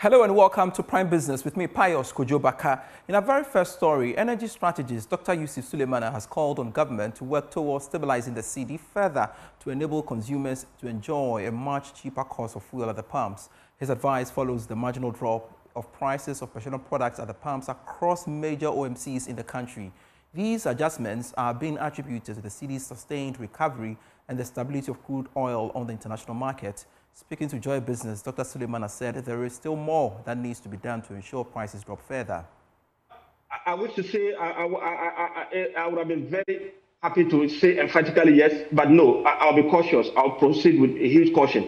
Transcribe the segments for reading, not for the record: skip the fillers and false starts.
Hello and welcome to Prime Business with me, Pius Kojobaka. In our very first story, energy strategist Dr. Yusuf Suleimana has called on government to work towards stabilizing the cedi further to enable consumers to enjoy a much cheaper cost of fuel at the pumps. His advice follows the marginal drop of prices of petroleum products at the pumps across major OMCs in the country. These adjustments are being attributed to the cedi's sustained recovery and the stability of crude oil on the international market. Speaking to Joy Business, Dr. Suleimana said there is still more that needs to be done to ensure prices drop further. I wish to say I would have been very happy to say emphatically yes, but no, I'll be cautious. I'll proceed with a huge caution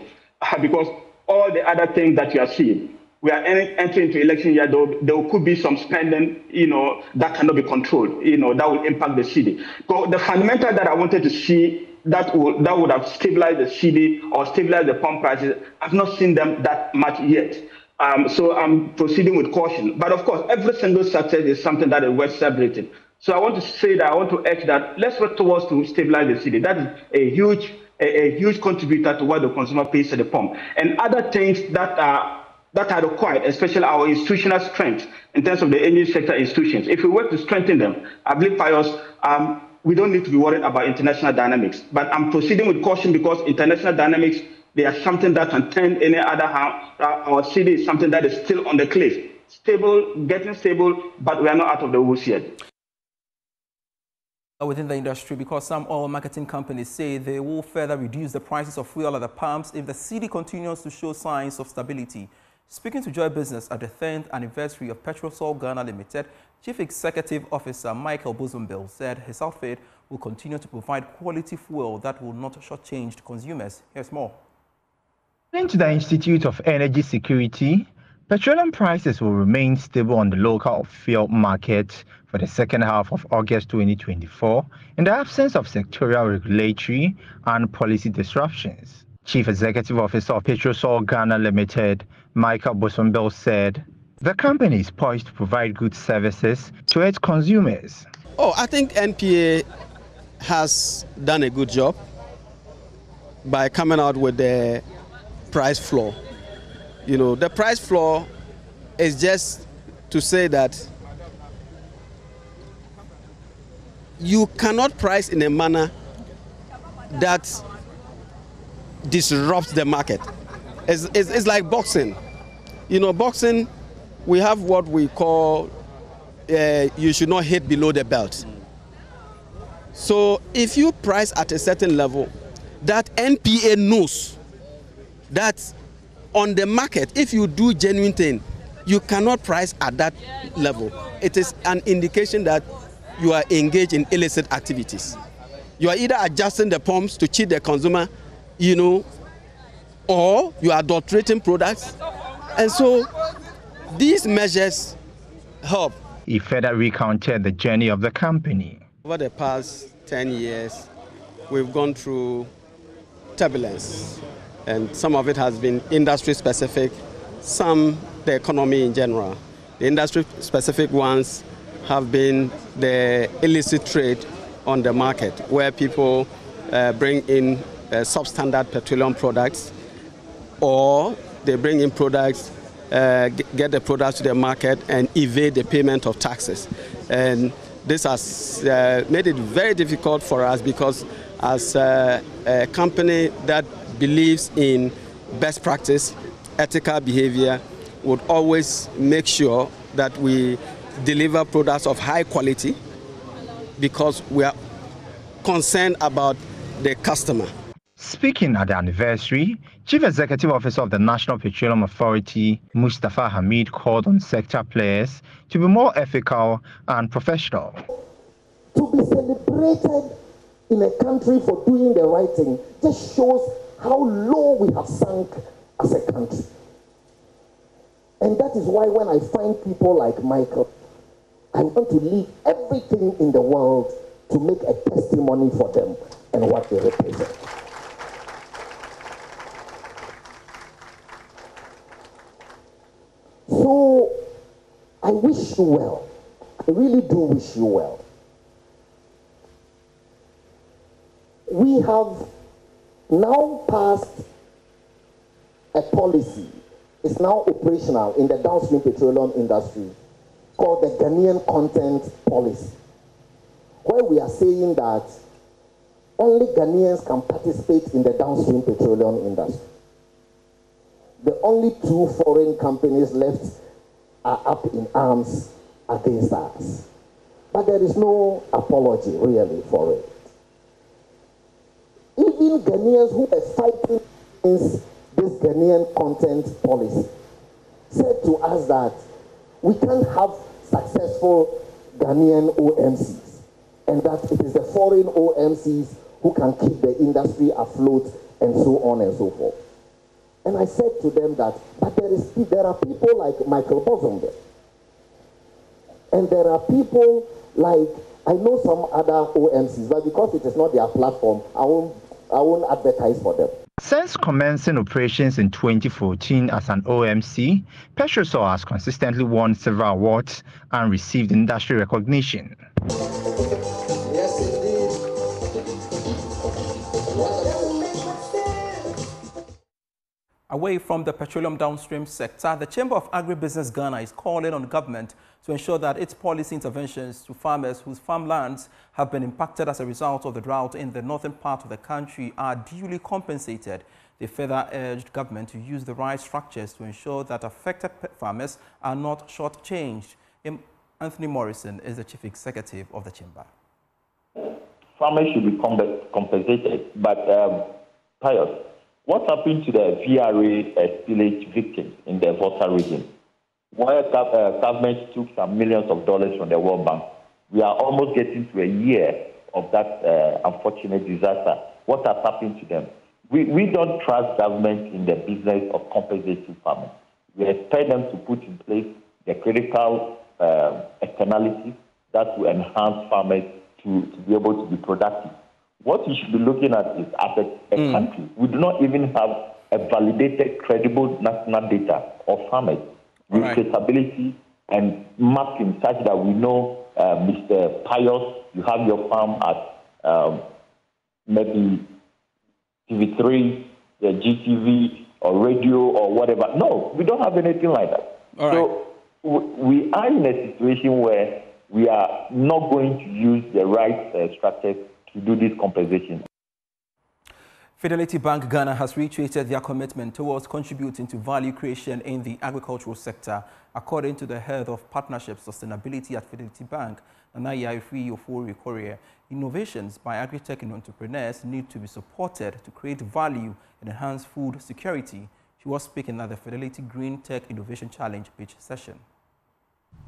because all the other things that you are seeing, we are entering into election year. There could be some spending, that cannot be controlled, that will impact the cedi. So the fundamental that I wanted to see that would have stabilized the cedi or stabilized the pump prices, I've not seen them that much yet. So I'm proceeding with caution. But of course, every single success is something that is worth celebrating. So I want to say that I want to urge that let's work towards to stabilize the cedi. That is a huge contributor to what the consumer pays at the pump. And other things that are required, especially our institutional strength in terms of the energy sector institutions. If we work to strengthen them, I believe, Pius, we don't need to be worried about international dynamics. But I'm proceeding with caution because international dynamics, they are something that can turn any other hand. Our cedi is something that is still on the cliff. Stable, getting stable, but we are not out of the woods yet. Within the industry, because some oil marketing companies say they will further reduce the prices of fuel at the pumps if the cedi continues to show signs of stability. Speaking to Joy Business at the 10th anniversary of Petrosol Ghana Limited, Chief Executive Officer Michael Bozumbil said his outfit will continue to provide quality fuel that will not shortchange consumers. Here's more. According to the Institute of Energy Security, petroleum prices will remain stable on the local fuel market for the second half of August 2024 in the absence of sectorial regulatory and policy disruptions. Chief Executive Officer of Petrosol Ghana Limited, Michael Bozumbil, said the company is poised to provide good services to its consumers. I think NPA has done a good job by coming out with the price floor. The price floor is just to say that you cannot price in a manner that disrupts the market. It's like boxing. Boxing, we have what we call you should not hit below the belt. So if you price at a certain level, that NPA knows that on the market, if you do genuine thing, you cannot price at that level. It is an indication that you are engaged in illicit activities. You are either adjusting the pumps to cheat the consumer, or you are adulterating products. And so these measures help. He further recounted the journey of the company. Over the past 10 years, we've gone through turbulence, and some of it has been industry-specific, some the economy in general. The industry-specific ones have been the illicit trade on the market, where people bring in substandard petroleum products, or they bring in products, get the products to the market and evade the payment of taxes. And this has made it very difficult for us because as a company that believes in best practice, ethical behavior, would always make sure that we deliver products of high quality because we are concerned about the customer. Speaking at the anniversary, Chief Executive Officer of the National Petroleum Authority, Mustafa Hamid, called on sector players to be more ethical and professional. To be celebrated in a country for doing the right thing just shows how low we have sunk as a country. And that is why when I find people like Michael, I want to leave everything in the world to make a testimony for them and what they represent. So I wish you well. I really do wish you well. We have now passed a policy is now operational in the downstream petroleum industry called the Ghanaian Content Policy, where we are saying that only Ghanaians can participate in the downstream petroleum industry. The only 2 foreign companies left are up in arms against us. But there is no apology really for it. Even Ghanaians who are fighting against this Ghanaian content policy said to us that we can't have successful Ghanaian OMCs, and that it is the foreign OMCs who can keep the industry afloat and so on and so forth. And I said to them that, but there are people like Michael Bosom there. And there are people like, I know some other OMCs, but because it is not their platform, I won't advertise for them. Since commencing operations in 2014 as an OMC, Petrosol has consistently won several awards and received industry recognition. Yes, indeed. Away from the petroleum downstream sector, the Chamber of Agribusiness Ghana is calling on government to ensure that its policy interventions to farmers whose farmlands have been impacted as a result of the drought in the northern part of the country are duly compensated. They further urged government to use the right structures to ensure that affected farmers are not shortchanged. Anthony Morrison is the chief executive of the chamber. Farmers should be compensated, but Pius, what happened to the VRA spillage victims in the Volta region? Where government took some millions of dollars from the World Bank, we are almost getting to a year of that unfortunate disaster. What has happened to them? We don't trust government in the business of compensating farmers. We expect them to put in place the critical externalities that will enhance farmers to be able to be productive. What we should be looking at is, as a country, we do not even have a validated, credible national data of farmers with traceability and mapping such that we know, Mr. Pius, you have your farm at maybe TV3, the GTV, or radio, or whatever. No, we don't have anything like that. So we are in a situation where we are not going to use the right structures to do this compensation. Fidelity Bank Ghana has reiterated their commitment towards contributing to value creation in the agricultural sector. According to the head of partnership sustainability at Fidelity Bank, Nanaya Ifri, innovations by agri-tech entrepreneurs need to be supported to create value and enhance food security. She was speaking at the Fidelity Green Tech Innovation Challenge pitch session.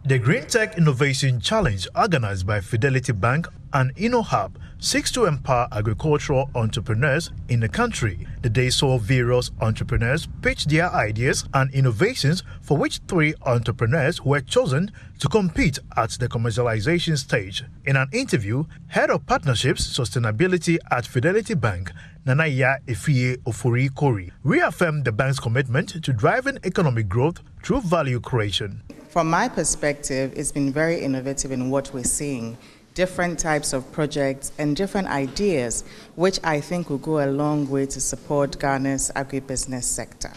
The Green Tech Innovation Challenge, organized by Fidelity Bank and InnoHub, seeks to empower agricultural entrepreneurs in the country. The day saw various entrepreneurs pitch their ideas and innovations, for which 3 entrepreneurs were chosen to compete at the commercialization stage. In an interview, Head of Partnerships Sustainability at Fidelity Bank, Nanaya Ifri reaffirmed the bank's commitment to driving economic growth through value creation. From my perspective, it's been very innovative in what we're seeing. Different types of projects and different ideas, which I think will go a long way to support Ghana's agribusiness sector.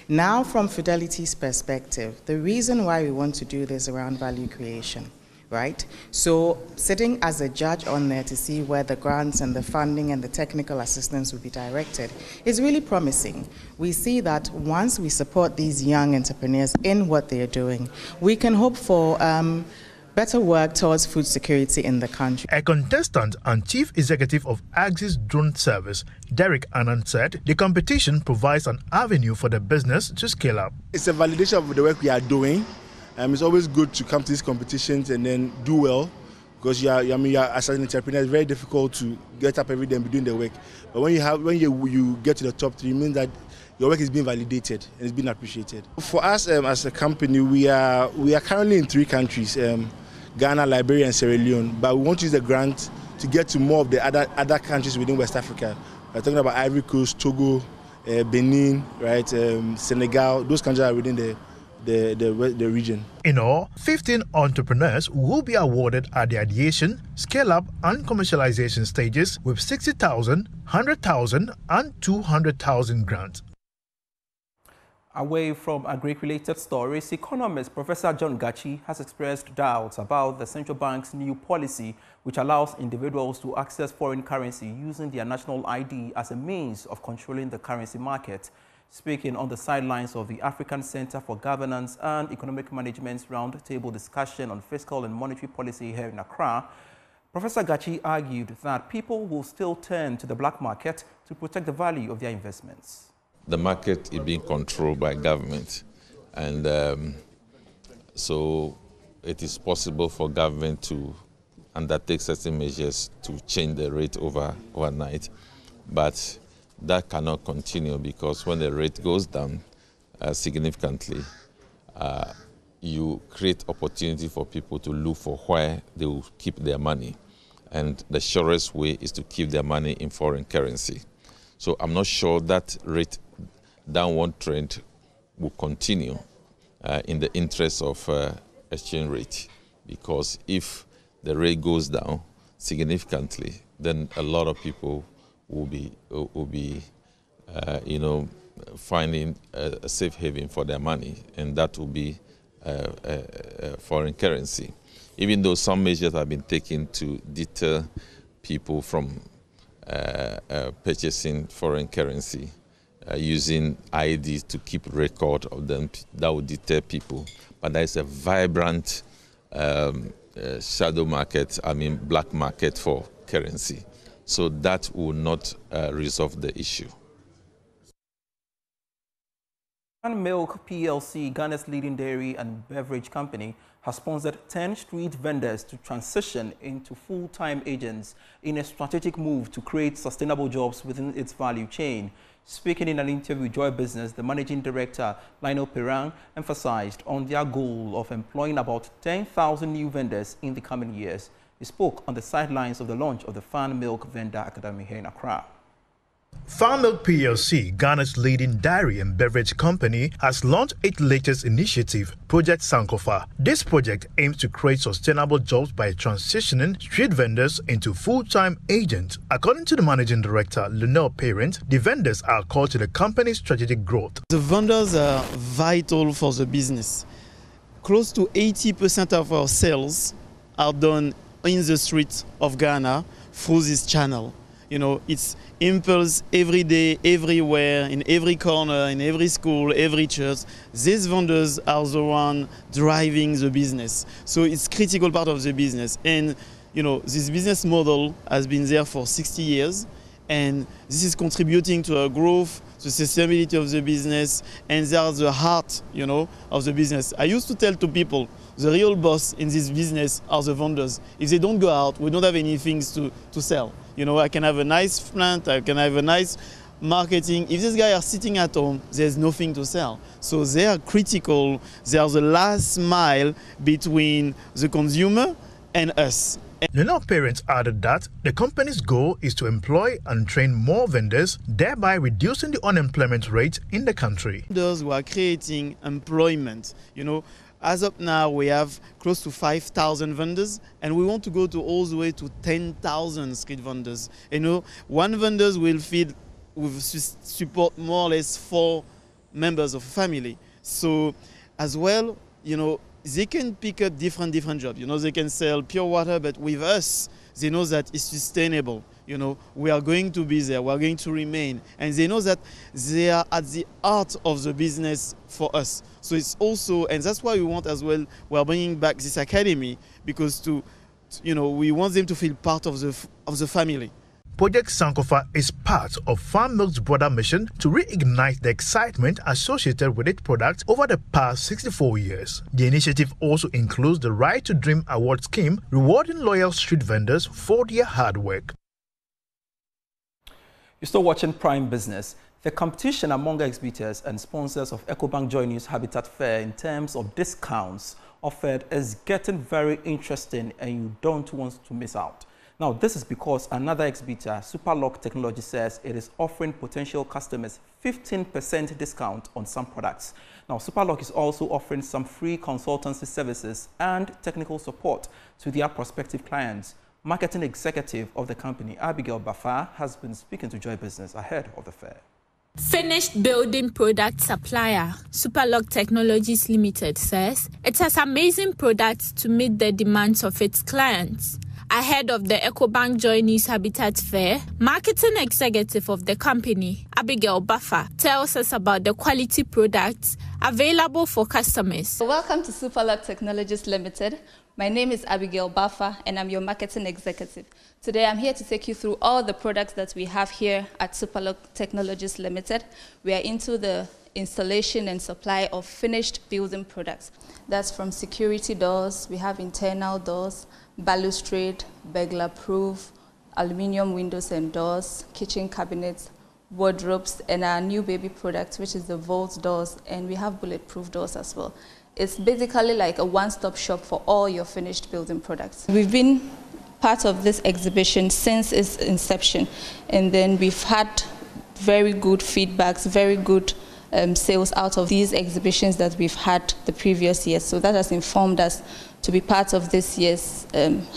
Now, from Fidelity's perspective, the reason why we want to do this around value creation, right? So sitting as a judge on there to see where the grants and the funding and the technical assistance will be directed is really promising. We see that once we support these young entrepreneurs in what they are doing, we can hope for better work towards food security in the country. A contestant and chief executive of Axis Drone Service, Derek Anand, said the competition provides an avenue for the business to scale up. It's a validation of the work we are doing. It's always good to come to these competitions and then do well, because as an entrepreneur, it's very difficult to get up every day and be doing the work. But when you get to the top 3, it means that your work is being validated and it's being appreciated. For us as a company, we are currently in 3 countries, Ghana, Liberia, and Sierra Leone. But we want to use the grant to get to more of the other countries within West Africa. We're talking about Ivory Coast, Togo, Benin, right, Senegal. Those countries are within the region. In all, 15 entrepreneurs will be awarded at the ideation, scale-up and commercialization stages with 60,000, 100,000 and 200,000 grants. Away from agri-related stories, economist Professor John Gachi has expressed doubts about the central bank's new policy, which allows individuals to access foreign currency using their national ID as a means of controlling the currency market. Speaking on the sidelines of the African Center for Governance and Economic Management's roundtable discussion on fiscal and monetary policy here in Accra, Professor Gachi argued that people will still turn to the black market to protect the value of their investments. The market is being controlled by government, and so it is possible for government to undertake certain measures to change the rate overnight, but that cannot continue because when the rate goes down significantly, you create opportunity for people to look for where they will keep their money, and the surest way is to keep their money in foreign currency. So I'm not sure that rate downward trend will continue in the interest of exchange rate, because if the rate goes down significantly, then a lot of people will be finding a safe haven for their money, and that will be foreign currency. Even though some measures have been taken to deter people from purchasing foreign currency, using IDs to keep record of them, that would deter people. But there is a vibrant shadow market, black market for currency. So that will not resolve the issue. Milk PLC, Ghana's leading dairy and beverage company, has sponsored 10 street vendors to transition into full-time agents in a strategic move to create sustainable jobs within its value chain. Speaking in an interview with Joy Business, the managing director, Lionel Perang, emphasized on their goal of employing about 10,000 new vendors in the coming years. He spoke on the sidelines of the launch of the Fan Milk Vendor Academy here in Accra. Fan Milk PLC, Ghana's leading dairy and beverage company, has launched its latest initiative, Project Sankofa. This project aims to create sustainable jobs by transitioning street vendors into full-time agents. According to the managing director, Lionel Perang, the vendors are called to the company's strategic growth. The vendors are vital for the business. Close to 80% of our sales are done in the streets of Ghana through this channel. You know, it's impulse every day, everywhere, in every corner, in every school, every church. These vendors are the one driving the business. So it's a critical part of the business. And, you know, this business model has been there for 60 years. And this is contributing to our growth, the sustainability of the business, and they are the heart, you know, of the business. I used to tell to people, the real boss in this business are the vendors. If they don't go out, we don't have any things to sell. You know, I can have a nice plant, I can have a nice marketing. If these guys are sitting at home, there's nothing to sell. So they are critical. They are the last mile between the consumer and us. Lionel Perang added that the company's goal is to employ and train more vendors, thereby reducing the unemployment rate in the country. Those who are creating employment, you know, as of now, we have close to 5,000 vendors, and we want to go to all the way to 10,000 street vendors. You know, one vendor will support more or less 4 members of a family. So, as well, you know, they can pick up different jobs. You know, they can sell pure water, but with us, they know that it's sustainable. You know, we are going to be there, we are going to remain. And they know that they are at the heart of the business for us. So it's also, and that's why we want as well, we are bringing back this academy, because you know, we want them to feel part of the family. Project Sankofa is part of Fan Milk's broader mission to reignite the excitement associated with its products over the past 64 years. The initiative also includes the Right to Dream Award scheme, rewarding loyal street vendors for their hard work. You're still watching Prime Business. The competition among exhibitors and sponsors of EcoBank Joy News Habitat Fair in terms of discounts offered is getting very interesting, and you don't want to miss out. Now, this is because another exhibitor, Superlock Technology, says it is offering potential customers 15% discount on some products. Now, Superlock is also offering some free consultancy services and technical support to their prospective clients. Marketing executive of the company, Abigail Bafa, has been speaking to Joy Business ahead of the fair. Finished building product supplier Superlock Technologies Limited says it has amazing products to meet the demands of its clients. Ahead of the EcoBank Joy News Habitat Fair, marketing executive of the company, Abigail Buffer, tells us about the quality products available for customers. Welcome to Superlock Technologies Limited. My name is Abigail Buffer and I'm your marketing executive. Today I'm here to take you through all the products that we have here at Superlock Technologies Limited. We are into the installation and supply of finished building products. That's from security doors, we have internal doors, balustrade, burglar-proof, aluminium windows and doors, kitchen cabinets, wardrobes, and our new baby product, which is the vault doors, and we have bulletproof doors as well. It's basically like a one-stop shop for all your finished building products. We've been part of this exhibition since its inception, and then we've had very good feedbacks, very good sales out of these exhibitions that we've had the previous years. So that has informed us to be part of this year's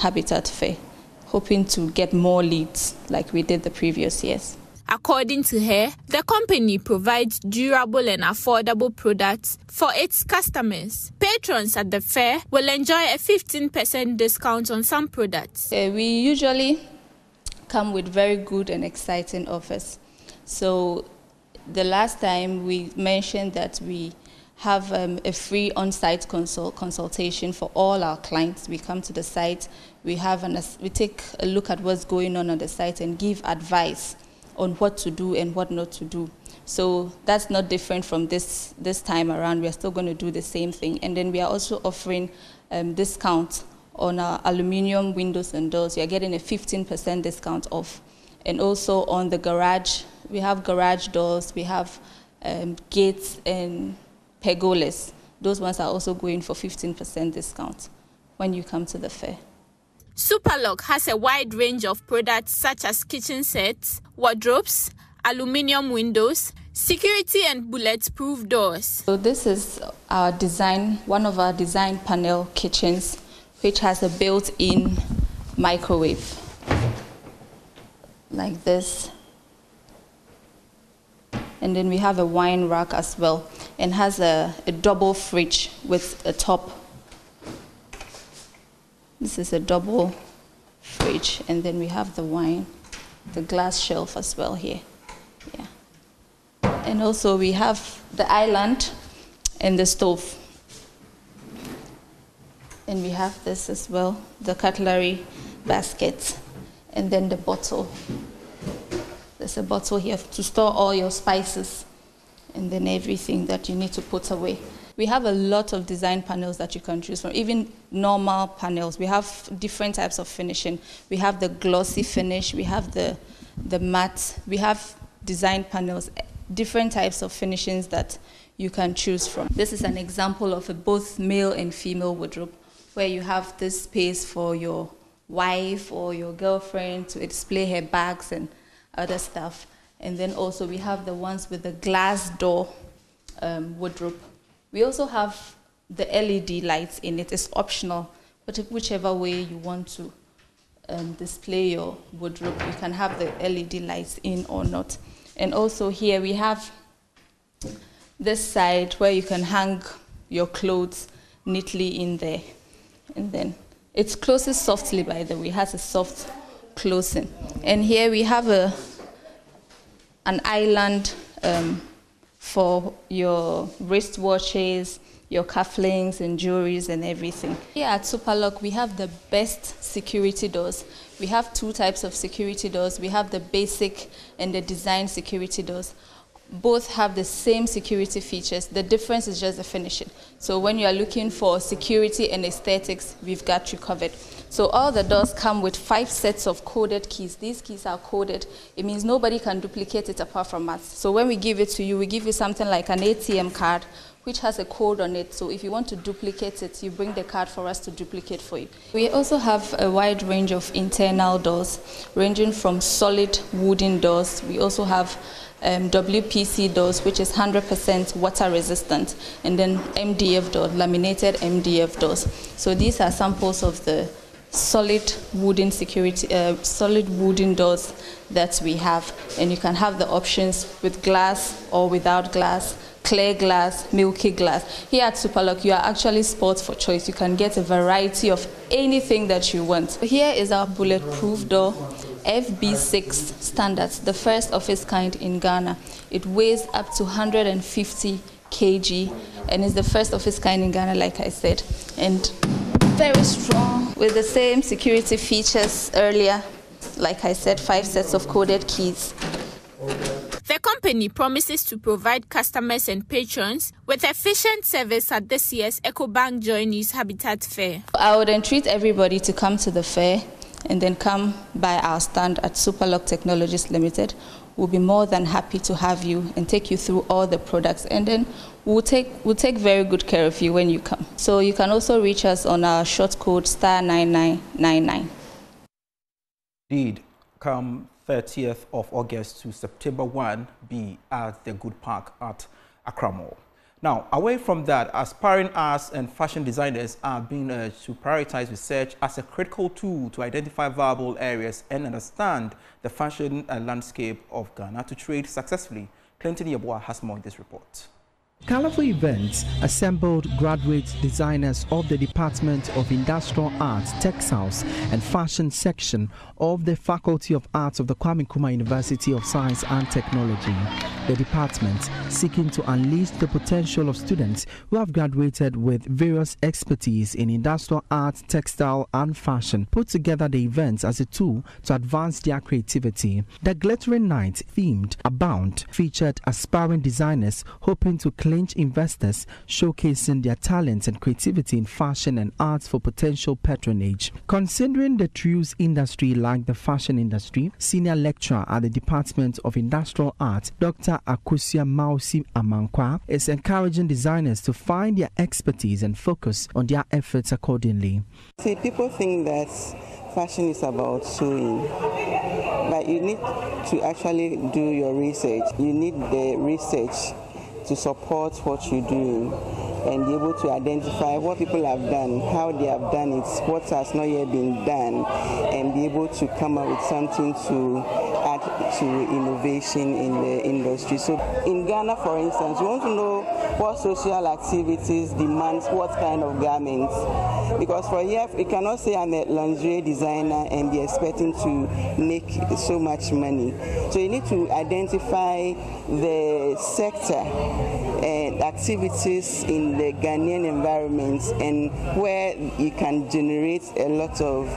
Habitat Fair, hoping to get more leads like we did the previous years. According to her, the company provides durable and affordable products for its customers. Patrons at the fair will enjoy a 15% discount on some products. We usually come with very good and exciting offers. So the last time we mentioned that we have a free on-site consultation for all our clients. We come to the site, we take a look at what's going on the site and give advice on what to do and what not to do. So that's not different from this time around. We are still going to do the same thing. And then we are also offering discount on our aluminium windows and doors. We are getting a 15% discount off. And also on the garage, we have garage doors, we have gates and pergolas. Those ones are also going for 15% discount when you come to the fair. Superlock has a wide range of products such as kitchen sets, wardrobes, aluminium windows, security and bulletproof doors. So this is our design, one of our design panel kitchens, which has a built-in microwave like this. And then we have a wine rack as well, and has a double fridge with a top. This is a double fridge, and then we have the wine, the glass shelf as well here. Yeah. And also we have the island and the stove. And we have this as well, the cutlery basket, and then the bottle. There's a bottle here to store all your spices and then everything that you need to put away. We have a lot of design panels that you can choose from, even normal panels. We have different types of finishing. We have the glossy finish, we have the matte, we have design panels, different types of finishings that you can choose from. This is an example of a both male and female wardrobe, where you have this space for your wife or your girlfriend to display her bags and other stuff. And then also we have the ones with the glass door wardrobe. We also have the LED lights in it. It's optional, but whichever way you want to display your wardrobe, you can have the LED lights in or not. And also here we have this side where you can hang your clothes neatly in there. And then it closes softly, by the way. It has a soft closing. And here we have an island for your wristwatches, your cufflinks and jewelries and everything. Here at Superlock, we have the best security doors. We have two types of security doors. We have the basic and the design security doors. Both have the same security features. The difference is just the finishing. So when you are looking for security and aesthetics, we've got you covered. So all the doors come with 5 sets of coded keys. These keys are coded. It means nobody can duplicate it apart from us. So when we give it to you, we give you something like an ATM card, which has a code on it. So if you want to duplicate it, you bring the card for us to duplicate for you. We also have a wide range of internal doors, ranging from solid wooden doors. We also have WPC doors, which is 100% water resistant, and then MDF door, laminated MDF doors. So these are samples of the solid wooden solid wooden doors that we have, and you can have the options with glass or without glass, clear glass, milky glass. Here at Superlock, you are actually spots for choice. You can get a variety of anything that you want. Here is our bulletproof door, FB6 standards, the first of its kind in Ghana. It weighs up to 150 kg and is the first of its kind in Ghana, like I said, and very strong with the same security features earlier. Like I said, 5 sets of coded keys. The company promises to provide customers and patrons with efficient service at this year's EcoBank Journeys Habitat Fair. I would entreat everybody to come to the fair and then come by our stand at Superlock Technologies Limited. We'll be more than happy to have you and take you through all the products, and then we'll take very good care of you when you come. So you can also reach us on our short code *9999. Indeed, come 30th of August to September 1, be at the Good Park at Accra Mall. Now, away from that, aspiring arts and fashion designers are being urged to prioritize research as a critical tool to identify viable areas and understand the fashion landscape of Ghana to trade successfully. Clinton Yeboah has more in this report. Colorful events assembled graduate designers of the Department of Industrial Arts, Textiles and Fashion section of the Faculty of Arts of the Kwame Nkrumah University of Science and Technology. The department, seeking to unleash the potential of students who have graduated with various expertise in industrial arts, textile and fashion, put together the events as a tool to advance their creativity. The Glittering Night, themed Abound, featured aspiring designers hoping to clinch investors, showcasing their talents and creativity in fashion and arts for potential patronage. Considering the trues industry like the fashion industry, senior lecturer at the Department of Industrial Arts, Dr. Akusia Mausi Amankwa, is encouraging designers to find their expertise and focus on their efforts accordingly. See, people think that fashion is about sewing, but you need to actually do your research. You need the research to support what you do and be able to identify what people have done, how they have done it, what has not yet been done, and be able to come up with something to add to innovation in the industry. So in Ghana, for instance, you want to know what social activities demand what kind of garments, because for here you cannot say I'm a lingerie designer and be expecting to make so much money. So you need to identify the sector and activities in the Ghanaian environment and where you can generate a lot of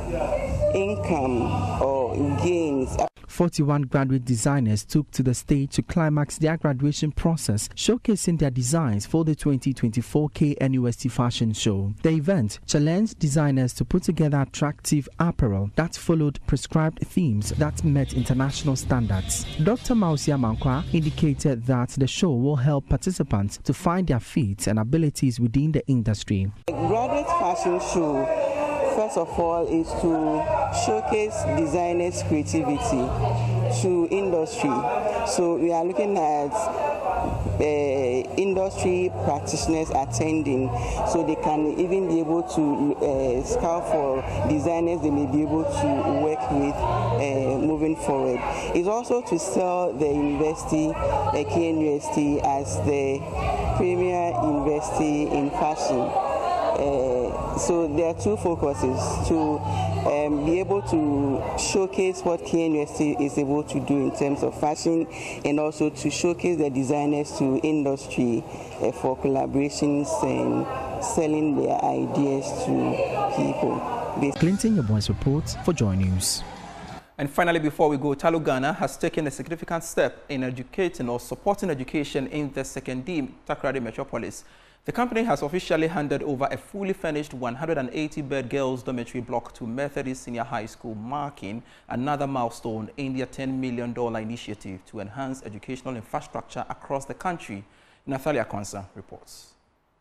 income or gains. 41 graduate designers took to the stage to climax their graduation process, showcasing their designs for the 2024 KNUST Fashion Show. The event challenged designers to put together attractive apparel that followed prescribed themes that met international standards. Dr. Mausia Mankwa indicated that the show will help participants to find their feet and abilities within the industry. The graduate fashion show, first of all, is to showcase designers' creativity to industry. So we are looking at industry practitioners attending, so they can even be able to scout for designers they may be able to work with moving forward. It's also to sell the university, KNUST, as the premier university in fashion. So there are two focuses: to be able to showcase what KNUST is able to do in terms of fashion, and also to showcase the designers to industry for collaborations and selling their ideas to people. Clinton Yeboah's report for Joy News. And finally, before we go, Talu Ghana has taken a significant step in educating or supporting education in the Second-D Takoradi metropolis. The company has officially handed over a fully furnished 180-bed girls' dormitory block to Methodist Senior High School, marking another milestone in their $10 million initiative to enhance educational infrastructure across the country. Nathalia Kwanzaa reports.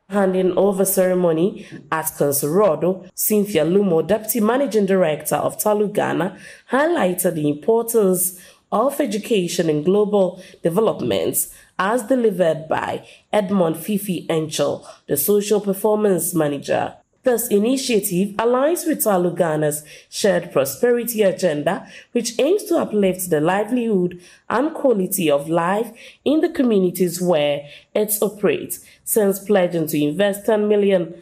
Handing over ceremony at Kansarodo, Cynthia Lumo, Deputy Managing Director of Talu Ghana, highlighted the importance of education in global developments as delivered by Edmond Fifi Enchel, the Social Performance Manager. This initiative aligns with Talu Ghana's shared prosperity agenda, which aims to uplift the livelihood and quality of life in the communities where it operates. Since pledging to invest $10 million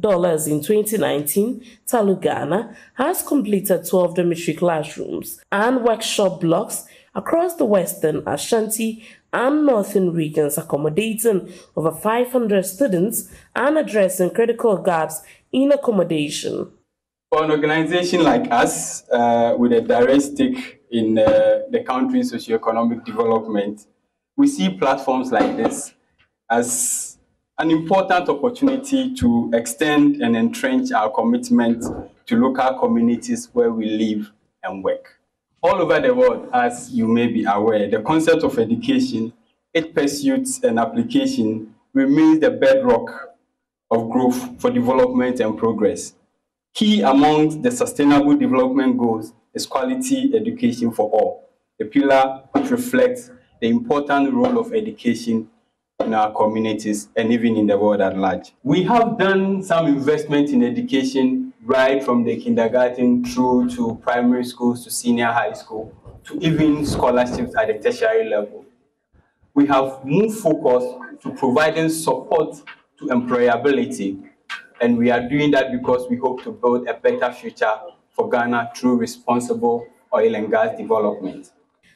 in 2019, Talu Ghana has completed 12 dormitory classrooms and workshop blocks across the Western, Ashanti, and Northern regions, accommodating over 500 students and addressing critical gaps in accommodation. For an organization like us, with a direct stake in the country's socio-economic development, we see platforms like this as an important opportunity to extend and entrench our commitment to local communities where we live and work. All over the world, as you may be aware, the concept of education, its pursuits and application remains the bedrock of growth for development and progress. Key among the Sustainable Development Goals is quality education for all, a pillar which reflects the important role of education in our communities and even in the world at large. We have done some investment in education right from the kindergarten through to primary schools to senior high school to even scholarships at the tertiary level. We have moved focus to providing support to employability, and we are doing that because we hope to build a better future for Ghana through responsible oil and gas development.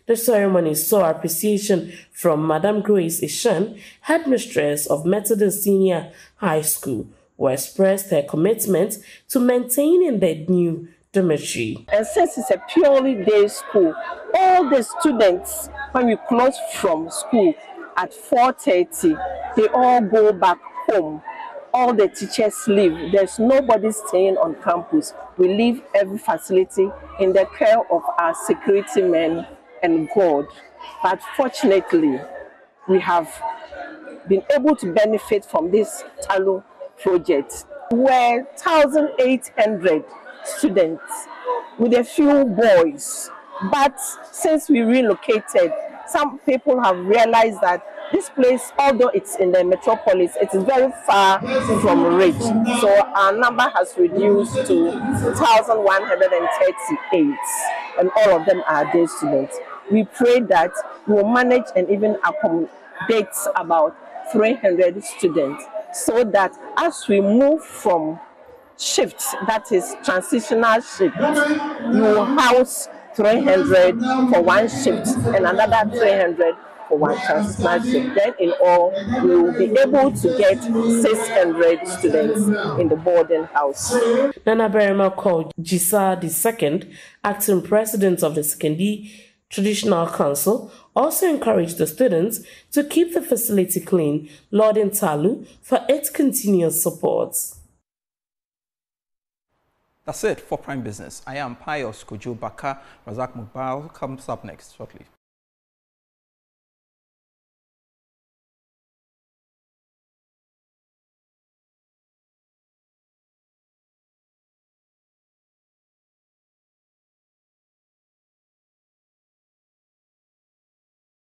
The ceremony saw appreciation from Madam Grace Ishan, headmistress of Methodist Senior High School, who expressed her commitment to maintaining the new dormitory. And since it's a purely day school, all the students, when we close from school at 4:30, they all go back home. All the teachers leave. There's nobody staying on campus. We leave every facility in the care of our security men and God. But fortunately, we have been able to benefit from this Talu project, where 1,800 students with a few boys. But since we relocated, some people have realized that this place, although it's in the metropolis, it is very far from Ridge. So our number has reduced to 1,138, and all of them are day students. We pray that we will manage and even accommodate about 300 students, so that as we move from shifts, that is transitional shift, you will house 300 for one shift and another 300 for one transitional shift. Then in all, we will be able to get 600 students in the boarding house. Nana Berima called Jisa II, acting president of the Sekendi Traditional Council, also encouraged the students to keep the facility clean, lauding Talu for its continuous support. That's it for Prime Business. I am Pius Kojo Baka. Razak Mubal comes up next shortly.